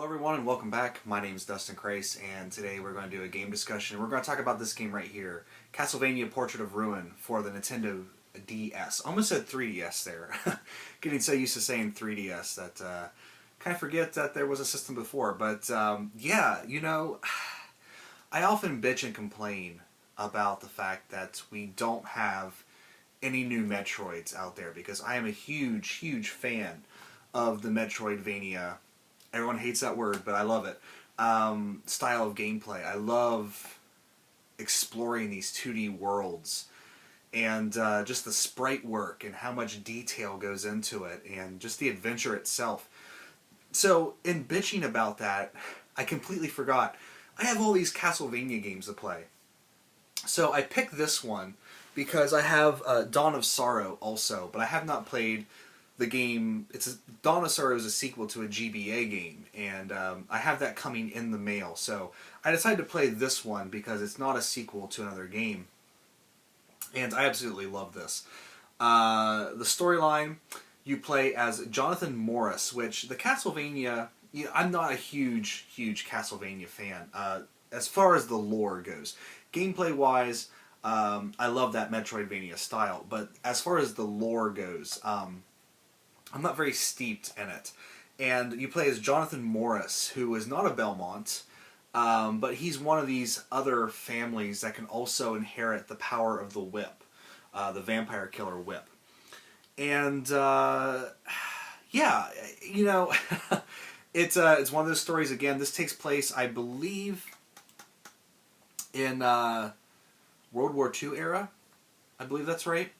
Hello everyone and welcome back. My name is Dustinkreis and today we're going to do a game discussion. We're going to talk about this game right here, Castlevania Portrait of Ruin for the Nintendo DS. Almost said 3DS there. Getting so used to saying 3DS that kind of forget that there was a system before. But yeah, you know, I often bitch and complain about the fact that we don't have any new Metroids out there because I am a huge fan of the Metroidvania. Everyone hates that word, but I love it. Style of gameplay. I love exploring these 2D worlds and just the sprite work and how much detail goes into it and just the adventure itself. So in bitching about that, I completely forgot. I have all these Castlevania games to play. So I picked this one because I have Dawn of Sorrow also, but I have not played the game. Dawn of Sorrow is a sequel to a GBA game, and I have that coming in the mail. So I decided to play this one because it's not a sequel to another game, and I absolutely love this. The storyline, you play as Jonathan Morris, which the Castlevania, I'm not a huge Castlevania fan as far as the lore goes. Gameplay-wise, I love that Metroidvania style, but as far as the lore goes, I'm not very steeped in it. And you play as Jonathan Morris, who is not a Belmont, but he's one of these other families that can also inherit the power of the whip, the vampire killer whip. And yeah, you know, it's one of those stories. Again, this takes place, I believe, in World War II era. I believe that's right.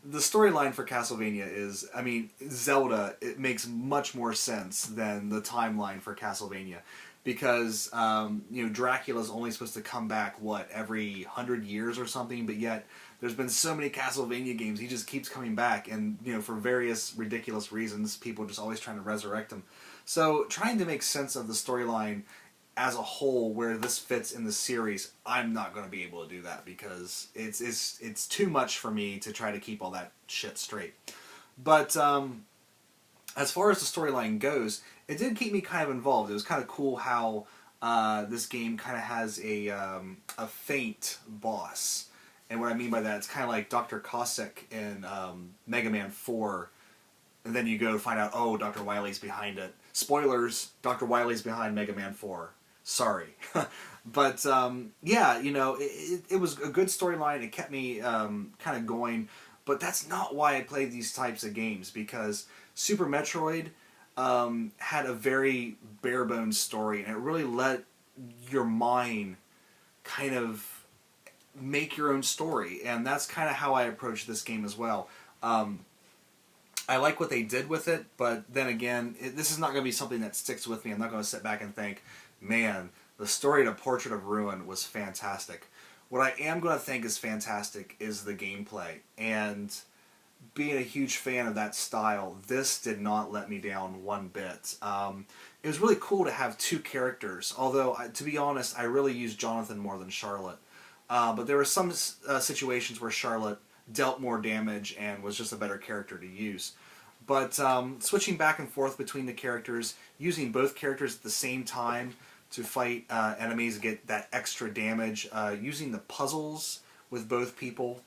The storyline for Castlevania is, I mean, Zelda, it makes much more sense than the timeline for Castlevania. Because, you know, Dracula's only supposed to come back, what, every 100 years or something, but yet there's been so many Castlevania games, he just keeps coming back, and, you know, for various ridiculous reasons, people are just always trying to resurrect him. So, trying to make sense of the storyline as a whole, where this fits in the series, I'm not going to be able to do that because it's too much for me to try to keep all that shit straight. But as far as the storyline goes, it did keep me kind of involved. It was kind of cool how this game kind of has a faint boss. And what I mean by that, it's kind of like Dr. Cossack in Mega Man 4, and then you go find out, oh, Dr. Wily's behind it. Spoilers, Dr. Wily's behind Mega Man 4. Sorry. But, yeah, you know, it was a good storyline. It kept me kind of going. But that's not why I played these types of games, because Super Metroid had a very bare-bones story, and it really let your mind kind of make your own story. And that's kind of how I approach this game as well. I like what they did with it, but then again, this is not going to be something that sticks with me. I'm not going to sit back and think, man, the story to Portrait of Ruin was fantastic. What I am going to think is fantastic is the gameplay. And being a huge fan of that style, this did not let me down one bit. It was really cool to have two characters, although, to be honest, I really used Jonathan more than Charlotte. But there were some situations where Charlotte dealt more damage and was just a better character to use. But switching back and forth between the characters, using both characters at the same time to fight enemies and get that extra damage, using the puzzles with both people,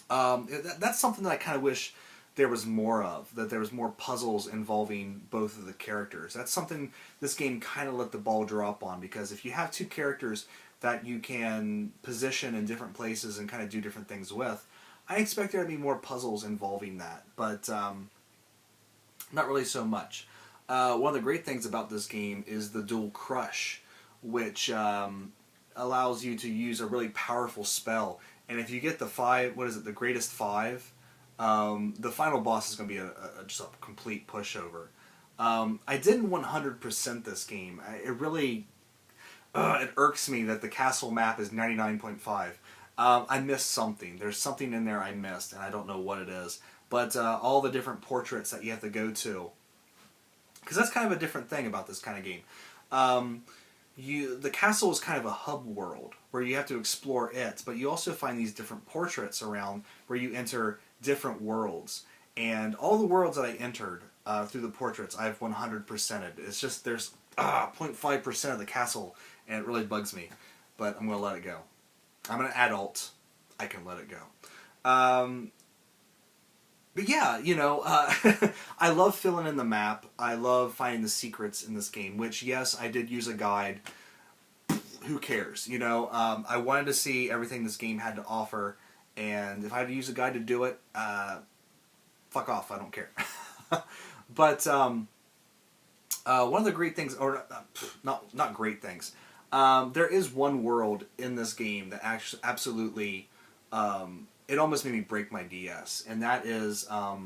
that's something that I kind of wish there was more of, that there was more puzzles involving both of the characters. That's something this game kind of let the ball drop on, because if you have two characters that you can position in different places and kind of do different things with, I expect there to be more puzzles involving that, but not really so much. One of the great things about this game is the dual crush, which allows you to use a really powerful spell. And if you get the greatest five, the final boss is going to be just a complete pushover. I didn't 100% this game. It really it irks me that the castle map is 99.5. I missed something. There's something in there I missed, and I don't know what it is. But all the different portraits that you have to go to, because that's kind of a different thing about this kind of game. The castle is kind of a hub world where you have to explore it, but you also find these different portraits around where you enter different worlds. And all the worlds that I entered through the portraits. I've 100%ed. It's just there's 0.5% of the castle, and it really bugs me. But I'm gonna let it go. I'm an adult. I can let it go. But yeah, you know, I love filling in the map. I love finding the secrets in this game. Which, yes, I did use a guide. Who cares? You know, I wanted to see everything this game had to offer, and if I had to use a guide to do it, fuck off. I don't care. But one of the great things, or not great things, there is one world in this game that actually absolutely, it almost made me break my DS, and that is, I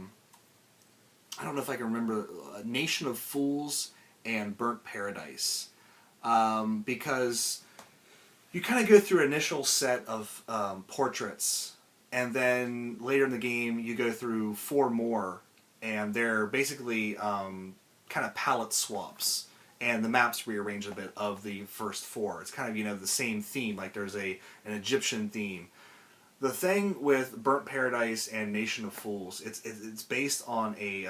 don't know if I can remember, Nation of Fools and Burnt Paradise, because you kind of go through an initial set of portraits, and then later in the game you go through 4 more, and they're basically kind of palette swaps, and the maps rearrange a bit of the first 4. It's kind of, you know, the same theme, like there's an Egyptian theme. The thing with Burnt Paradise and Nation of Fools, it's based on a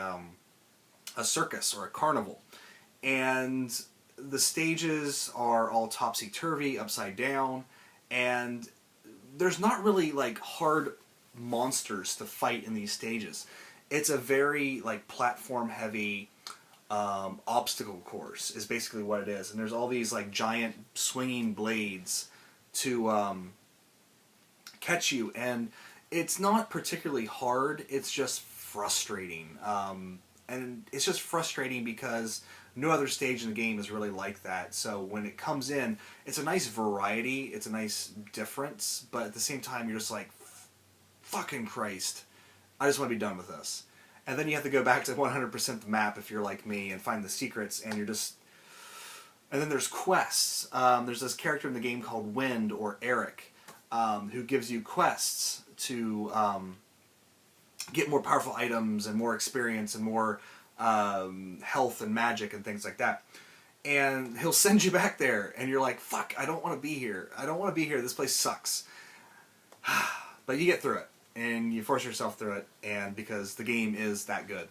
circus or a carnival, and the stages are all topsy-turvy, upside down, and there's not really like hard monsters to fight in these stages. It's a very like platform heavy obstacle course is basically what it is, and there's all these like giant swinging blades to catch you, and it's not particularly hard, it's just frustrating, and it's just frustrating because no other stage in the game is really like that. So when it comes in, it's a nice variety, it's a nice difference, but at the same time you're just like, fucking Christ, I just want to be done with this. And then you have to go back to 100% the map if you're like me and find the secrets, and you're just... And then there's quests. There's this character in the game called Wind, or Eric, who gives you quests to get more powerful items and more experience and more health and magic and things like that. And he'll send you back there, and you're like, fuck, I don't want to be here. I don't want to be here. This place sucks. But you get through it, and you force yourself through it, and because the game is that good.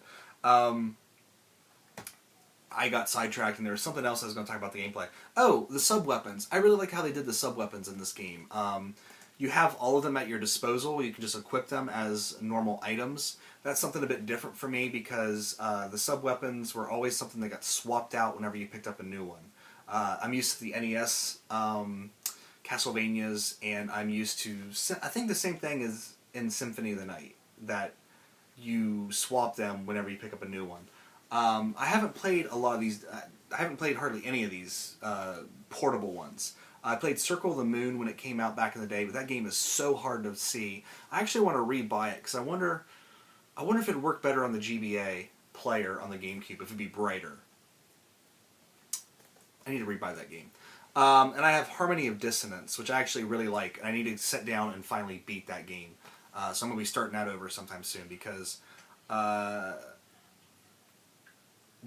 I got sidetracked, and there was something else I was going to talk about the gameplay. Oh, the sub-weapons. I really like how they did the sub-weapons in this game. You have all of them at your disposal. You can just equip them as normal items. That's something a bit different for me because the sub-weapons were always something that got swapped out whenever you picked up a new one. I'm used to the NES Castlevanias, and I'm used to... I think the same thing is in Symphony of the Night, that you swap them whenever you pick up a new one. I haven't played a lot of these... I haven't played hardly any of these portable ones. I played Circle of the Moon when it came out back in the day, but that game is so hard to see. I actually want to re-buy it, because I wonder if it'd work better on the GBA player on the GameCube, if it'd be brighter. I need to re-buy that game. And I have Harmony of Dissonance, which I actually really like. I need to sit down and finally beat that game. So I'm going to be starting that over sometime soon, because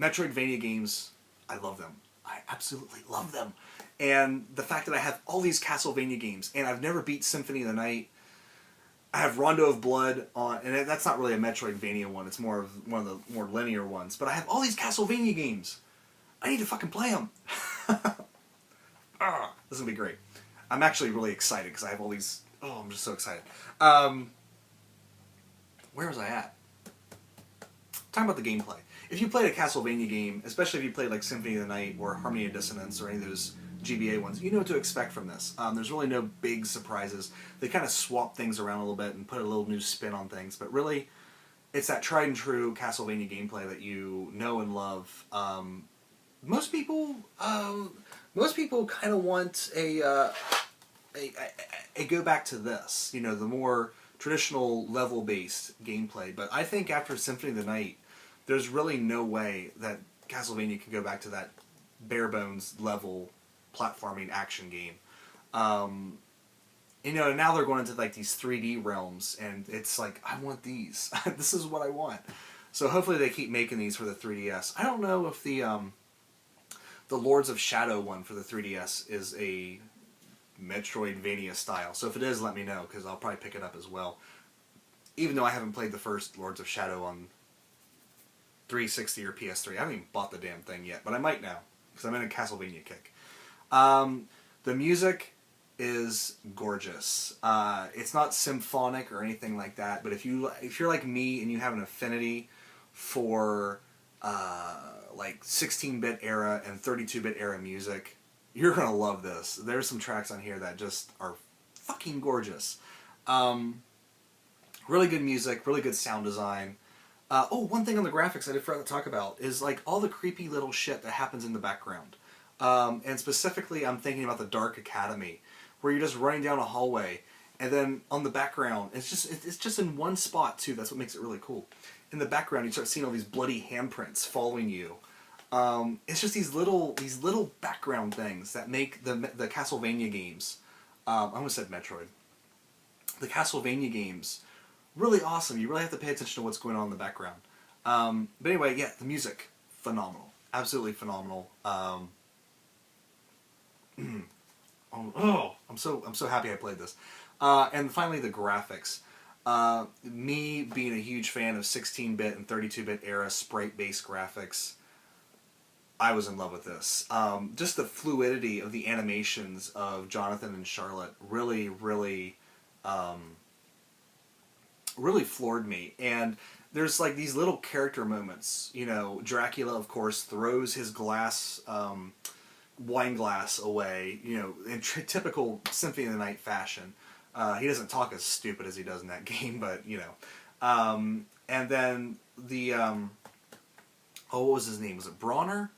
Metroidvania games, I love them. I absolutely love them. And the fact that I have all these Castlevania games, and I've never beat Symphony of the Night. I have Rondo of Blood on, and that's not really a Metroidvania one. It's more of one of the more linear ones. But I have all these Castlevania games. I need to fucking play them. This is going to be great. I'm actually really excited because I have all these... Oh, I'm just so excited. Where was I at? Talking about the gameplay. If you played a Castlevania game, especially if you played like Symphony of the Night or Harmony of Dissonance or any of those GBA ones, you know what to expect from this. There's really no big surprises. They kind of swap things around a little bit and put a little new spin on things, but really, it's that tried and true Castlevania gameplay that you know and love. Most people kind of want a go back to this, you know, the more traditional level-based gameplay. But I think after Symphony of the Night, there's really no way that Castlevania can go back to that bare-bones level platforming action game. You know, now they're going into like these 3D realms, and it's like, I want these. This is what I want. So hopefully they keep making these for the 3DS. I don't know if the Lords of Shadow one for the 3DS is a Metroidvania style. So if it is, let me know, because I'll probably pick it up as well. Even though I haven't played the first Lords of Shadow on 360 or PS3. I haven't even bought the damn thing yet, but I might now because I'm in a Castlevania kick. The music is gorgeous. It's not symphonic or anything like that, but if you're like me and you have an affinity for like 16-bit era and 32-bit era music, you're gonna love this. There's some tracks on here that just are fucking gorgeous. Really good music, really good sound design. One thing on the graphics I did forget to talk about is like all the creepy little shit that happens in the background. And specifically, I'm thinking about the Dark Academy, where you're just running down a hallway, and then on the background, it's just in one spot too. That's what makes it really cool. In the background, you start seeing all these bloody handprints following you. It's just these little background things that make the Castlevania games. I almost said Metroid. The Castlevania games really awesome. You really have to pay attention to what's going on in the background. But anyway, yeah, the music phenomenal, absolutely phenomenal. I'm so happy I played this. And finally, the graphics. Me being a huge fan of 16-bit and 32-bit era sprite-based graphics, I was in love with this. Just the fluidity of the animations of Jonathan and Charlotte really, really, really floored me. And there's like these little character moments. You know, Dracula, of course, throws his glass wine glass away. You know, in typical Symphony of the Night fashion. He doesn't talk as stupid as he does in that game, but you know. And then the what was his name? Was it Bronner?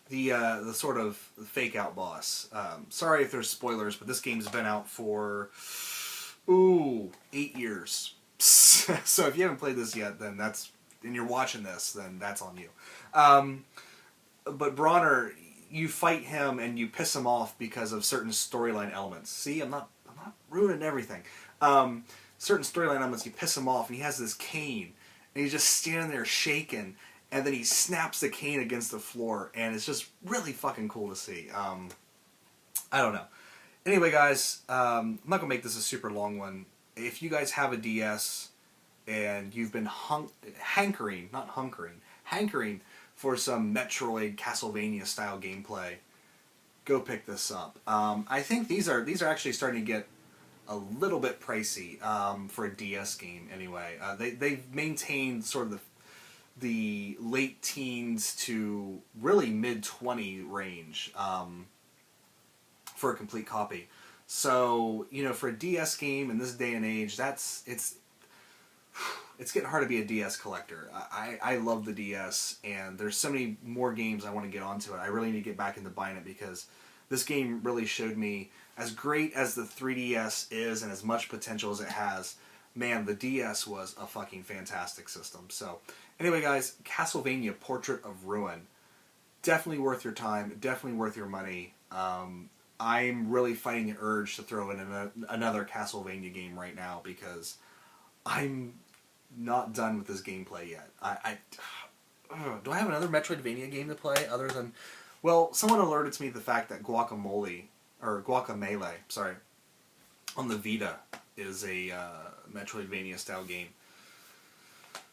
The sort of fake out boss. Sorry if there's spoilers, but this game's been out for 8 years. So if you haven't played this yet, then and you're watching this, then that's on you. But Bronner, you fight him and you piss him off because of certain storyline elements. See, I'm not ruining everything. Certain storyline elements, you piss him off, and he has this cane, and he's just standing there shaking, and then he snaps the cane against the floor, and it's just really fucking cool to see. I don't know. Anyway, guys, I'm not gonna make this a super long one. If you guys have a DS and you've been hankering for some Metroid Castlevania style gameplay, go pick this up. I think these are actually starting to get a little bit pricey for a DS game. Anyway, they've maintained sort of the late teens to really mid-20 range for a complete copy. So, you know, for a DS game in this day and age, it's getting hard to be a DS collector. I love the DS, and there's so many more games I want to get onto it. I really need to get back into buying it because this game really showed me, as great as the 3DS is and as much potential as it has, man, the DS was a fucking fantastic system. So, anyway, guys, Castlevania Portrait of Ruin. Definitely worth your time, definitely worth your money. I'm really fighting the urge to throw in another Castlevania game right now because I'm not done with this gameplay yet. Do I have another Metroidvania game to play other than... Well, someone alerted to me the fact that Guacamelee, sorry, on the Vita is a Metroidvania-style game.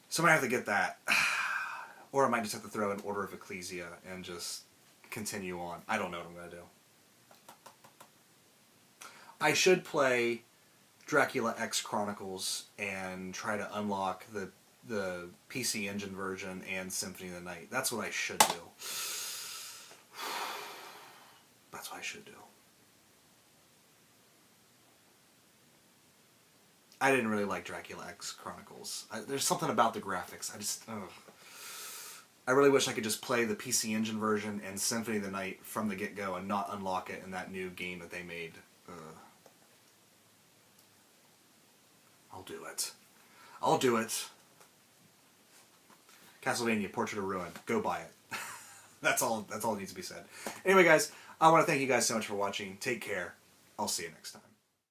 So I might have to get that. Or I might just have to throw in Order of Ecclesia and just continue on. I don't know what I'm going to do. I should play Dracula X Chronicles and try to unlock the PC Engine version and Symphony of the Night. That's what I should do. That's what I should do. I didn't really like Dracula X Chronicles. There's something about the graphics. I really wish I could just play the PC Engine version and Symphony of the Night from the get-go and not unlock it in that new game that they made. I'll do it. I'll do it. Castlevania Portrait of Ruin. Go buy it. That's all that needs to be said. Anyway, guys, I want to thank you guys so much for watching. Take care. I'll see you next time.